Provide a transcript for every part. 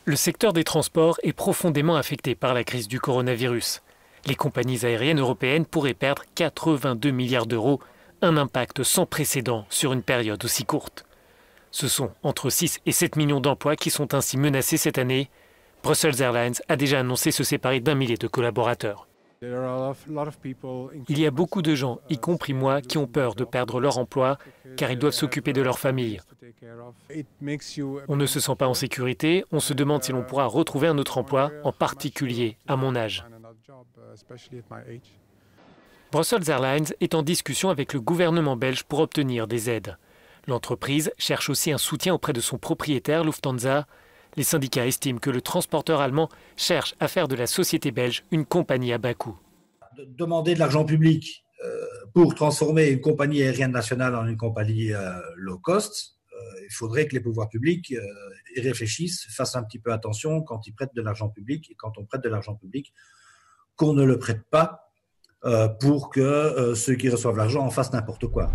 Le secteur des transports est profondément affecté par la crise du coronavirus. Les compagnies aériennes européennes pourraient perdre 82 milliards d'euros, un impact sans précédent sur une période aussi courte. Ce sont entre 6 et 7 millions d'emplois qui sont ainsi menacés cette année. Brussels Airlines a déjà annoncé se séparer d'1 millier de collaborateurs. Il y a beaucoup de gens, y compris moi, qui ont peur de perdre leur emploi car ils doivent s'occuper de leur famille. On ne se sent pas en sécurité, on se demande si l'on pourra retrouver un autre emploi, en particulier à mon âge. Brussels Airlines est en discussion avec le gouvernement belge pour obtenir des aides. L'entreprise cherche aussi un soutien auprès de son propriétaire Lufthansa. Les syndicats estiment que le transporteur allemand cherche à faire de la société belge une compagnie à bas coût. Demander de l'argent public pour transformer une compagnie aérienne nationale en une compagnie low cost, il faudrait que les pouvoirs publics y réfléchissent, fassent un petit peu attention quand ils prêtent de l'argent public et quand on prête de l'argent public, qu'on ne le prête pas pour que ceux qui reçoivent l'argent en fassent n'importe quoi.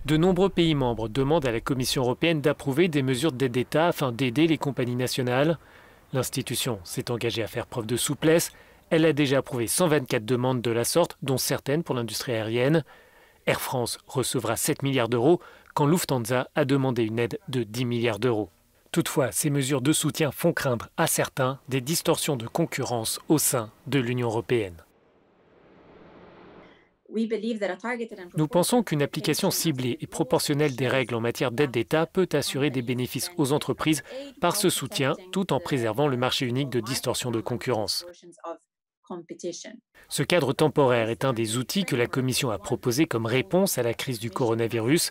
De nombreux pays membres demandent à la Commission européenne d'approuver des mesures d'aide d'État afin d'aider les compagnies nationales. L'institution s'est engagée à faire preuve de souplesse. Elle a déjà approuvé 124 demandes de la sorte, dont certaines pour l'industrie aérienne. Air France recevra 7 milliards d'euros, quand Lufthansa a demandé une aide de 10 milliards d'euros. Toutefois, ces mesures de soutien font craindre à certains des distorsions de concurrence au sein de l'Union européenne. Nous pensons qu'une application ciblée et proportionnelle des règles en matière d'aide d'État peut assurer des bénéfices aux entreprises par ce soutien, tout en préservant le marché unique de distorsion de concurrence. Ce cadre temporaire est un des outils que la Commission a proposé comme réponse à la crise du coronavirus.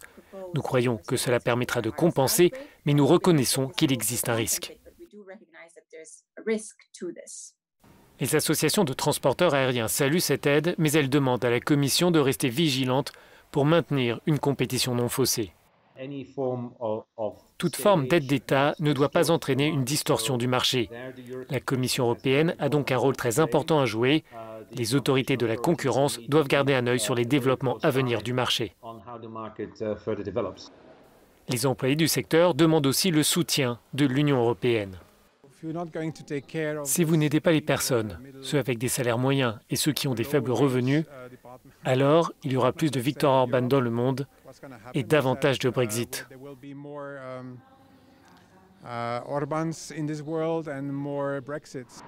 Nous croyons que cela permettra de compenser, mais nous reconnaissons qu'il existe un risque. Les associations de transporteurs aériens saluent cette aide, mais elles demandent à la Commission de rester vigilante pour maintenir une compétition non faussée. Toute forme d'aide d'État ne doit pas entraîner une distorsion du marché. La Commission européenne a donc un rôle très important à jouer. Les autorités de la concurrence doivent garder un œil sur les développements à venir du marché. Les employés du secteur demandent aussi le soutien de l'Union européenne. Si vous n'aidez pas les personnes, ceux avec des salaires moyens et ceux qui ont des faibles revenus, alors il y aura plus de Viktor Orban dans le monde et davantage de Brexit. Orbans in this world and more Brexits.